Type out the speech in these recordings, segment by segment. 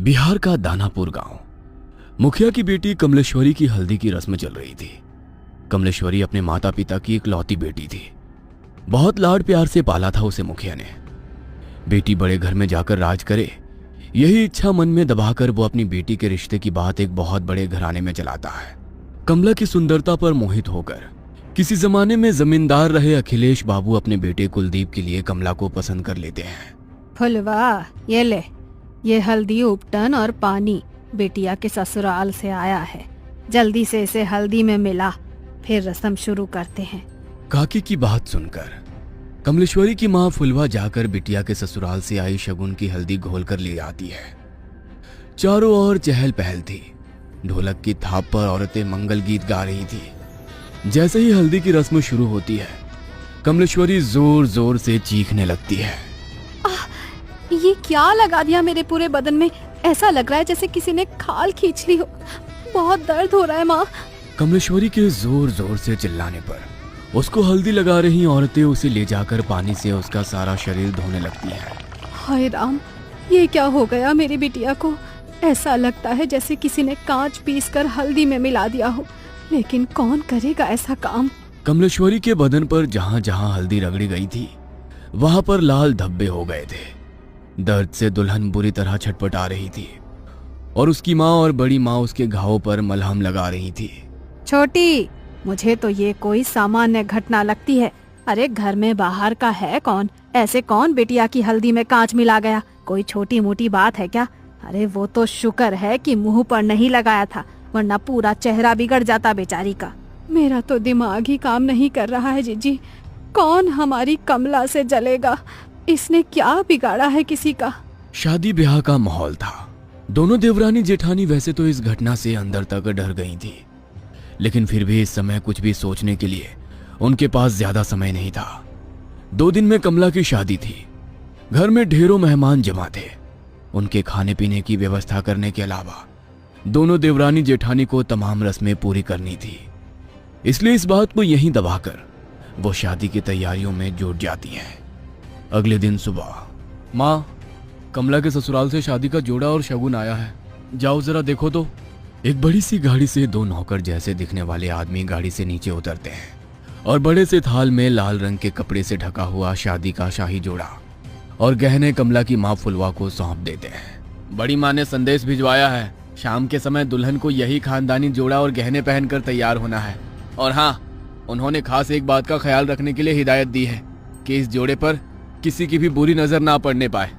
बिहार का दानापुर गांव। मुखिया की बेटी कमलेश्वरी की हल्दी की रस्म चल रही थी। कमलेश्वरी अपने माता पिता की इकलौती बेटी थी। बहुत लाड प्यार से पाला था उसे मुखिया ने। बेटी बड़े घर में जाकर राज करे, यही इच्छा मन में दबाकर वो अपनी बेटी के रिश्ते की बात एक बहुत बड़े घराने में चलाता है। कमला की सुंदरता पर मोहित होकर किसी जमाने में जमींदार रहे अखिलेश बाबू अपने बेटे कुलदीप के लिए कमला को पसंद कर लेते हैं। फुलवा, ये ले, ये हल्दी उपटन और पानी बेटिया के ससुराल से आया है। जल्दी से इसे हल्दी में मिला, फिर रस्म शुरू करते हैं। काकी की बात सुनकर कमलेश्वरी की माँ फुलवा जाकर बिटिया के ससुराल से आई शगुन की हल्दी घोल कर ले आती है। चारों ओर चहल पहल थी। ढोलक की थाप पर औरतें मंगल गीत गा रही थी। जैसे ही हल्दी की रस्म शुरू होती है, कमलेश्वरी जोर जोर से चीखने लगती है। ये क्या लगा दिया मेरे पूरे बदन में? ऐसा लग रहा है जैसे किसी ने खाल खींच ली हो। बहुत दर्द हो रहा है माँ। कमलेश्वरी के जोर जोर से चिल्लाने पर उसको हल्दी लगा रही औरतें उसे ले जाकर पानी से उसका सारा शरीर धोने लगती हैं। हाय राम, ये क्या हो गया मेरी बिटिया को? ऐसा लगता है जैसे किसी ने कांच पीसकर हल्दी में मिला दिया हो, लेकिन कौन करेगा ऐसा काम? कमलेश्वरी के बदन पर जहां जहां हल्दी रगड़ी गई थी, वहां पर लाल धब्बे हो गए थे। दर्द से दुल्हन बुरी तरह छटपटा रही थी और उसकी माँ और बड़ी माँ उसके घावों पर मलहम लगा रही थी। छोटी, मुझे तो ये कोई सामान्य घटना लगती है। अरे घर में बाहर का है कौन? ऐसे कौन बिटिया की हल्दी में कांच मिला गया? कोई छोटी मोटी बात है क्या? अरे वो तो शुक्र है कि मुंह पर नहीं लगाया था, वरना पूरा चेहरा बिगड़ जाता बेचारी का। मेरा तो दिमाग ही काम नहीं कर रहा है जीजी। कौन हमारी कमला से जलेगा? इसने क्या बिगाड़ा है किसी का? शादी ब्याह का माहौल था। दोनों देवरानी जेठानी वैसे तो इस घटना से अंदर तक डर गई थी, लेकिन फिर भी इस समय कुछ भी सोचने के लिए उनके पास ज्यादा समय नहीं था। 2 दिन में कमला की शादी थी। घर में ढेरों मेहमान जमा थे। उनके खाने पीने की व्यवस्था करने के अलावा दोनों देवरानी जेठानी को तमाम रस्में पूरी करनी थी। इसलिए इस बात को यहीं दबाकर वो शादी की तैयारियों में जुट जाती हैं। अगले दिन सुबह, माँ, कमला के ससुराल से शादी का जोड़ा और शगुन आया है, जाओ जरा देखो तो। एक बड़ी सी गाड़ी से 2 नौकर जैसे दिखने वाले आदमी गाड़ी से नीचे उतरते हैं और बड़े से थाल में लाल रंग के कपड़े से ढका हुआ शादी का शाही जोड़ा और गहने कमला की माँ फुलवा को सौंप देते हैं। बड़ी माँ ने संदेश भिजवाया है, शाम के समय दुल्हन को यही खानदानी जोड़ा और गहने पहनकर तैयार होना है। और हाँ, उन्होंने खास एक बात का ख्याल रखने के लिए हिदायत दी है कि इस जोड़े पर किसी की भी बुरी नजर ना पड़ने पाए।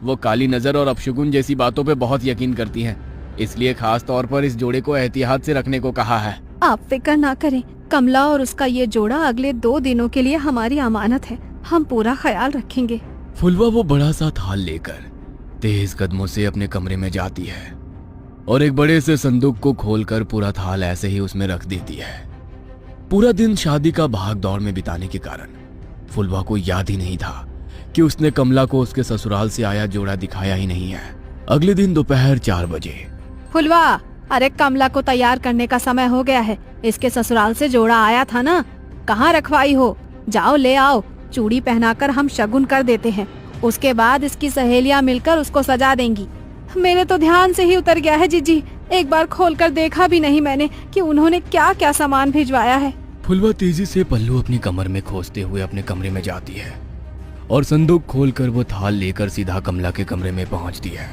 वो काली नजर और अपशगुन जैसी बातों पे बहुत यकीन करती हैं, इसलिए खास तौर पर इस जोड़े को एहतियात से रखने को कहा है। आप फिक्र ना करें, कमला और उसका ये जोड़ा अगले 2 दिनों के लिए हमारी अमानत है। हम पूरा ख्याल रखेंगे। फुलवा वो बड़ा सा थाल लेकर तेज कदमों से अपने कमरे में जाती है और एक बड़े से संदूक को खोलकर पूरा थाल ऐसे ही उसमें रख देती है। पूरा दिन शादी का भाग दौड़ में बिताने के कारण फुलवा को याद ही नहीं था कि उसने कमला को उसके ससुराल से आया जोड़ा दिखाया ही नहीं है। अगले दिन दोपहर 4 बजे, फुलवा, अरे कमला को तैयार करने का समय हो गया है। इसके ससुराल से जोड़ा आया था ना, कहाँ रखवाई हो? जाओ ले आओ। चूड़ी पहनाकर हम शगुन कर देते हैं, उसके बाद इसकी सहेलियां मिलकर उसको सजा देंगी। मेरे तो ध्यान से ही उतर गया है जीजी। एक बार खोलकर देखा भी नहीं मैंने कि उन्होंने क्या क्या सामान भिजवाया है। फुलवा तेजी से पल्लू अपनी कमर में खोसते हुए अपने कमरे में जाती है और संदूक खोलकर वो थाल लेकर सीधा कमला के कमरे में पहुंचती है।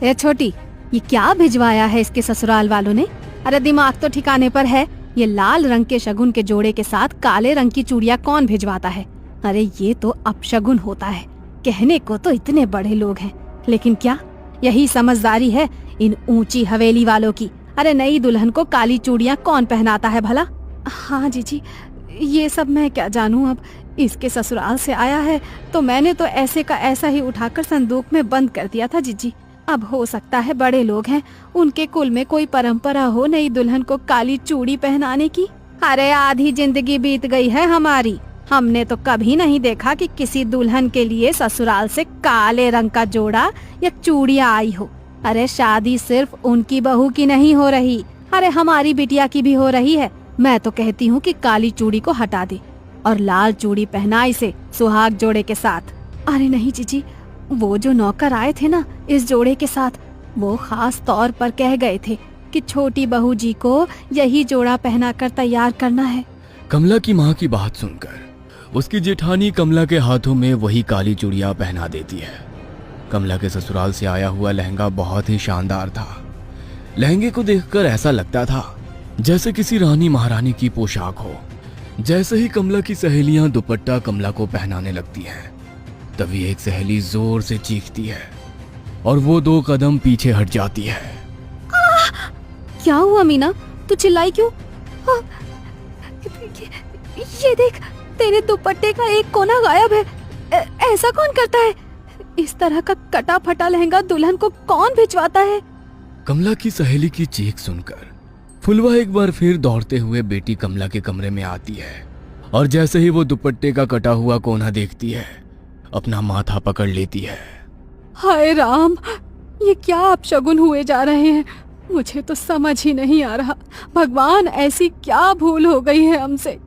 ए छोटी, ये क्या भिजवाया है इसके ससुराल वालों ने? अरे दिमाग तो ठिकाने पर है। ये लाल रंग के शगुन के जोड़े के साथ काले रंग की चूड़ियां कौन भिजवाता है? अरे ये तो अपशगुन होता है। कहने को तो इतने बड़े लोग हैं, लेकिन क्या यही समझदारी है इन ऊंची हवेली वालों की? अरे नई दुल्हन को काली चूड़ियां कौन पहनाता है भला? हाँ जीजी, ये सब मैं क्या जानूं। अब इसके ससुराल से आया है तो मैंने तो ऐसे का ऐसा ही उठाकर संदूक में बंद कर दिया था जीजी। अब हो सकता है बड़े लोग हैं, उनके कुल में कोई परंपरा हो नई दुल्हन को काली चूड़ी पहनाने की। अरे आधी जिंदगी बीत गई है हमारी, हमने तो कभी नहीं देखा कि किसी दुल्हन के लिए ससुराल से काले रंग का जोड़ा या चूड़ियां आई हो। अरे शादी सिर्फ उनकी बहू की नहीं हो रही, अरे हमारी बिटिया की भी हो रही है। मैं तो कहती हूँ कि काली चूड़ी को हटा दे और लाल चूड़ी पहना इसे सुहाग जोड़े के साथ। अरे नहीं जीजी, वो जो नौकर आए थे ना इस जोड़े के साथ, वो खास तौर पर कह गए थे कि छोटी बहू जी को यही जोड़ा पहनाकर तैयार करना है। कमला की माँ की बात सुनकर उसकी जेठानी कमला के हाथों में वही काली चूड़ियां पहना देती है। कमला के ससुराल से आया हुआ लहंगा बहुत ही शानदार था। लहंगे को देखकर ऐसा लगता था जैसे किसी रानी महारानी की पोशाक हो। जैसे ही कमला की सहेलियां दुपट्टा कमला को पहनाने लगती हैं, तभी एक सहेली जोर से चीखती है और वो 2 कदम पीछे हट जाती है। क्या हुआ मीना, तू चिल्लाई क्यों? ये देख, तेरे दुपट्टे का एक कोना गायब है। ऐसा कौन करता है? इस तरह का कटा फटा लहंगा दुल्हन को कौन भिजवाता है? कमला की सहेली की चीख सुनकर फुलवा एक बार फिर दौड़ते हुए बेटी कमला के कमरे में आती है और जैसे ही वो दुपट्टे का कटा हुआ कोना देखती है, अपना माथा पकड़ लेती है। हाय राम, ये क्या अपशगुन हुए जा रहे हैं? मुझे तो समझ ही नहीं आ रहा। भगवान, ऐसी क्या भूल हो गई है हमसे?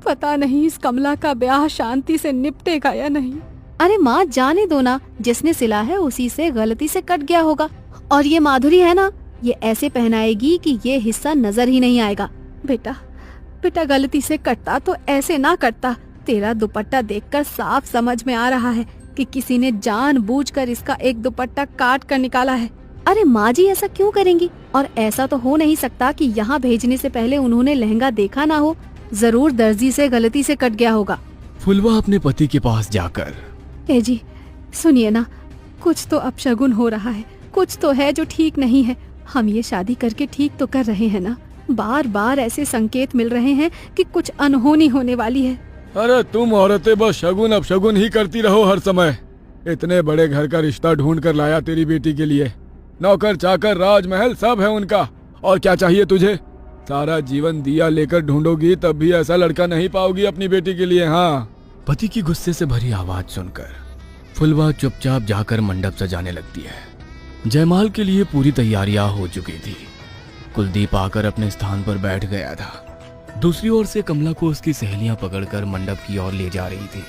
पता नहीं इस कमला का ब्याह शांति से निपटेगा या नहीं। अरे माँ, जाने दो ना, जिसने सिला है उसी से गलती से कट गया होगा। और ये माधुरी है ना, ये ऐसे पहनाएगी कि ये हिस्सा नजर ही नहीं आएगा। बेटा गलती से कटता तो ऐसे ना कटता। तेरा दुपट्टा देखकर साफ समझ में आ रहा है कि किसी ने जानबूझकर इसका एक दुपट्टा काट कर निकाला है। अरे माँ जी, ऐसा क्यों करेंगी? और ऐसा तो हो नहीं सकता कि यहाँ भेजने से पहले उन्होंने लहंगा देखा ना हो। जरूर दर्जी से गलती से कट गया होगा। फुलवा अपने पति के पास जाकर, ए जी, सुनिए ना, कुछ तो अपशगुन हो रहा है, कुछ तो है जो ठीक नहीं है। हम ये शादी करके ठीक तो कर रहे हैं ना? बार बार ऐसे संकेत मिल रहे हैं कि कुछ अनहोनी होने वाली है। अरे तुम औरतें बस शगुन अपशगुन ही करती रहो हर समय। इतने बड़े घर का रिश्ता ढूंढ कर लाया तेरी बेटी के लिए। नौकर चाकर राजमहल सब है उनका। और क्या चाहिए तुझे? सारा जीवन दिया लेकर ढूंढोगी तब भी ऐसा लड़का नहीं पाओगी अपनी बेटी के लिए। हाँ। पति की गुस्से से भरी आवाज सुनकर फुलवा चुपचाप जाकर मंडप सजाने लगती है। जयमाल के लिए पूरी तैयारियां हो चुकी थी। कुलदीप आकर अपने स्थान पर बैठ गया था। दूसरी ओर से कमला को उसकी सहेलियां पकड़कर मंडप की ओर ले जा रही थी।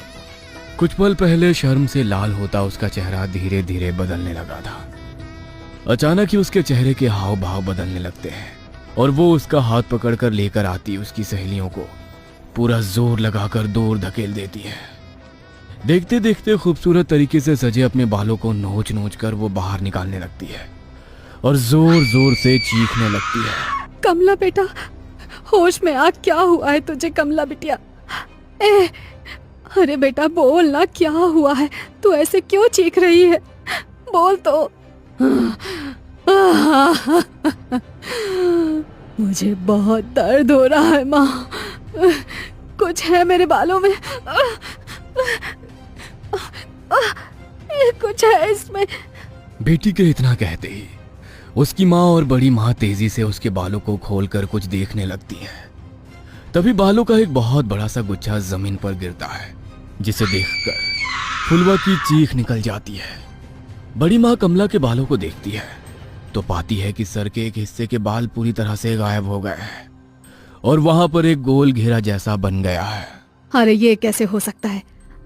कुछ पल पहले शर्म से लाल होता उसका चेहरा धीरे धीरे बदलने लगा था। अचानक ही उसके चेहरे के हाव भाव बदलने लगते हैं और वो उसका हाथ पकड़कर लेकर आती उसकी सहेलियों को पूरा जोर लगाकर दूर धकेल देती है। देखते देखते खूबसूरत तरीके से सजे अपने बालों को नोच नोच कर वो बाहर निकालने लगती है और जोर जोर से चीखने लगती है। कमला बेटा, होश में आ, क्या हुआ है तुझे? कमला बिटिया, अरे बेटा बोल ना, क्या हुआ है? तू ऐसे क्यों चीख रही है? बोल तो। मुझे बहुत दर्द हो रहा है माँ, कुछ है मेरे बालों में, कुछ है इसमें। बेटी के इतना कहते ही उसकी माँ और बड़ी माँ तेजी से उसके बालों को खोलकर कुछ देखने लगती है। तभी बालों का एक बहुत बड़ा सा गुच्छा जमीन पर गिरता है, जिसे देखकर फुलवा की चीख निकल जाती है। बड़ी माँ कमला के बालों को देखती है तो पाती है कि सर के एक हिस्से के बाल पूरी तरह से गायब हो गए हैं और वहां पर एक गोल घेरा जैसा बन गया है। अरे ये कैसे हो सकता है?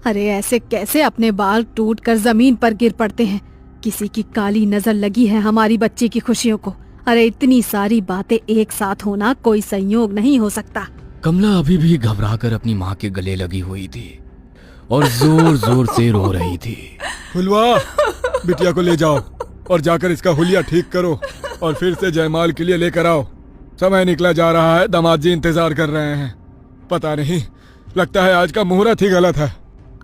अरे ऐसे कैसे अपने बाल टूटकर जमीन पर गिर पड़ते हैं? किसी की काली नजर लगी है हमारी बच्ची की खुशियों को। अरे इतनी सारी बातें एक साथ होना कोई संयोग नहीं हो सकता। कमला अभी भी घबराकर अपनी माँ के गले लगी हुई थी और जोर जोर से रो रही थी। फुलवा, बिटिया को ले जाओ और जाकर इसका हुलिया ठीक करो और फिर से जयमाल के लिए लेकर आओ। समय निकला जा रहा है, दामाद जी इंतजार कर रहे हैं। पता नहीं, लगता है आज का मुहूर्त ही गलत है।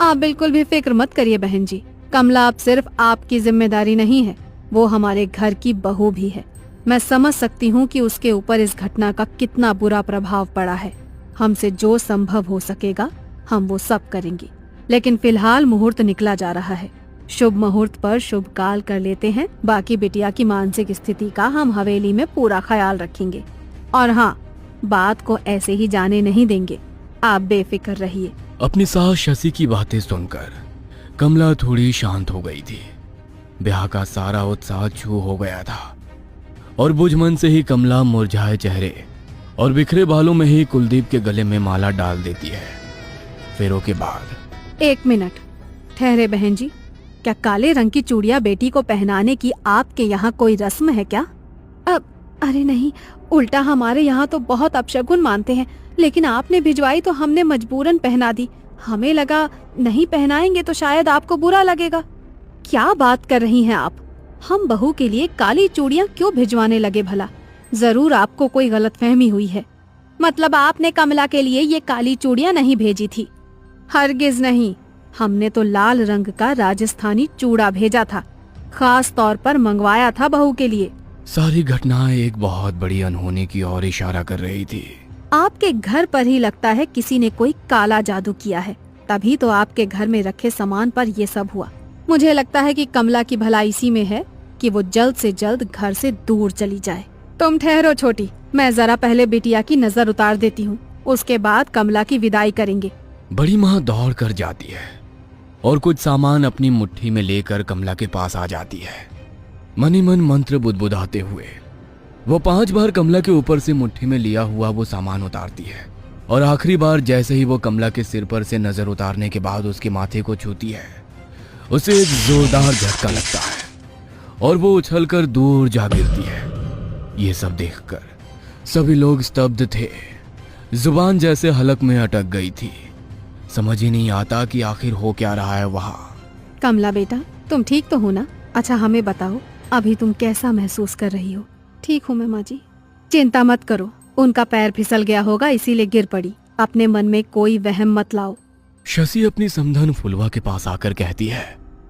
आप बिल्कुल भी फिक्र मत करिए बहन जी, कमला अब सिर्फ आपकी जिम्मेदारी नहीं है, वो हमारे घर की बहू भी है। मैं समझ सकती हूँ कि उसके ऊपर इस घटना का कितना बुरा प्रभाव पड़ा है। हमसे जो संभव हो सकेगा हम वो सब करेंगे, लेकिन फिलहाल मुहूर्त निकला जा रहा है। शुभ मुहूर्त पर शुभ काल कर लेते हैं। बाकी बिटिया की मानसिक स्थिति का हम हवेली में पूरा ख्याल रखेंगे और हाँ, बात को ऐसे ही जाने नहीं देंगे। आप बेफिक्र रहिए। अपनी सास शशि की बातें सुनकर कमला थोड़ी शांत हो गई थी। ब्याह का सारा उत्साह छू हो गया था और बुझमन से ही कमला मुरझाए चेहरे और बिखरे बालों में ही कुलदीप के गले में माला डाल देती है। फेरों के बाद 1 मिनट ठहरे बहन जी, क्या काले रंग की चूड़ियां बेटी को पहनाने की आपके यहाँ कोई रस्म है क्या? अब अरे नहीं, उल्टा हमारे यहाँ तो बहुत अपशगुन मानते हैं, लेकिन आपने भिजवाई तो हमने मजबूरन पहना दी। हमें लगा नहीं पहनाएंगे तो शायद आपको बुरा लगेगा। क्या बात कर रही हैं आप? हम बहू के लिए काली चूड़ियां क्यों भिजवाने लगे भला? जरूर आपको कोई गलतफहमी हुई है। मतलब आपने कमला के लिए ये काली चूड़ियां नहीं भेजी थी? हरगिज नहीं, हमने तो लाल रंग का राजस्थानी चूड़ा भेजा था, खास तौर पर मंगवाया था बहू के लिए। सारी घटनाएं एक बहुत बड़ी अनहोनी की ओर इशारा कर रही थी। आपके घर पर ही लगता है किसी ने कोई काला जादू किया है, तभी तो आपके घर में रखे सामान पर ये सब हुआ। मुझे लगता है कि कमला की भलाई इसी में है कि वो जल्द से जल्द घर से दूर चली जाए। तुम ठहरो छोटी, मैं जरा पहले बिटिया की नजर उतार देती हूँ, उसके बाद कमला की विदाई करेंगे। बड़ी माँ दौड़ कर जाती है और कुछ सामान अपनी मुट्ठी में लेकर कमला के पास आ जाती है। मन ही मन मंत्र बुदबुदाते हुए वो 5 बार कमला के ऊपर से मुट्ठी में लिया हुआ वो सामान उतारती है और आखिरी बार जैसे ही वो कमला के सिर पर से नजर उतारने के बाद उसके माथे को छूती है, उसे एक जोरदार झटका लगता है और वो उछलकर दूर जा गिरती है। ये सब देखकर सभी लोग स्तब्ध थे, जुबान जैसे हलक में अटक गई थी। समझ ही नहीं आता कि आखिर हो क्या रहा है वहाँ। कमला बेटा, तुम ठीक तो हो ना? अच्छा हमें बताओ, अभी तुम कैसा महसूस कर रही हो? ठीक हूँ मैं माँ जी। चिंता मत करो, उनका पैर फिसल गया होगा इसीलिए गिर पड़ी। अपने मन में कोई वहम मत लाओ। शशि अपनी समधन फुलवा के पास आकर कहती है,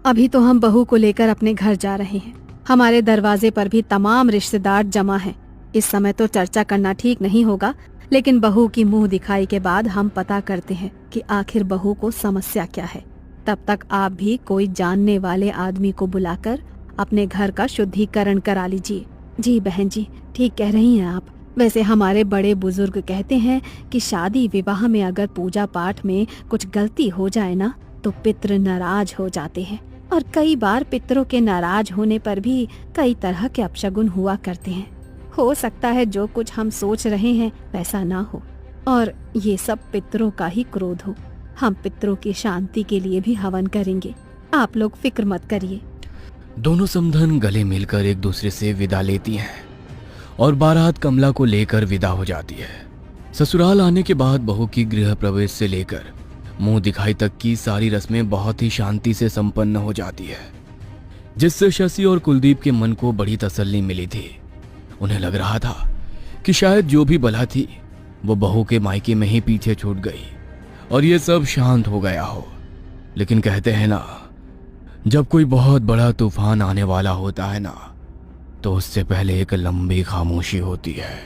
अभी तो हम बहू को लेकर अपने घर जा रहे हैं। हमारे दरवाजे पर भी तमाम रिश्तेदार जमा हैं। इस समय तो चर्चा करना ठीक नहीं होगा, लेकिन बहू की मुंह दिखाई के बाद हम पता करते हैं कि आखिर बहू को समस्या क्या है। तब तक आप भी कोई जानने वाले आदमी को बुलाकर अपने घर का शुद्धिकरण करा लीजिए। जी बहन जी, ठीक कह रही हैं आप। वैसे हमारे बड़े बुजुर्ग कहते हैं कि शादी विवाह में अगर पूजा पाठ में कुछ गलती हो जाए ना तो पितृ नाराज हो जाते हैं, और कई बार पितरों के नाराज होने पर भी कई तरह के अपशगुन हुआ करते हैं। हो सकता है जो कुछ हम सोच रहे हैं वैसा ना हो और ये सब पितरों का ही क्रोध हो। हम पितरों की शांति के लिए भी हवन करेंगे, आप लोग फिक्र मत करिए। दोनों समधन गले मिलकर एक दूसरे से विदा लेती हैं और बारात कमला को लेकर विदा हो जाती है। ससुराल आने के बाद बहू की गृह प्रवेश से लेकर मुंह दिखाई तक की सारी रस्में बहुत ही शांति से संपन्न हो जाती है, जिससे शशि और कुलदीप के मन को बड़ी तसल्ली मिली थी। उन्हें लग रहा था कि शायद जो भी बला थी वो बहू के मायके में ही पीछे छूट गई और ये सब शांत हो गया हो। लेकिन कहते हैं ना, जब कोई बहुत बड़ा तूफान आने वाला होता है ना, तो उससे पहले एक लंबी खामोशी होती है।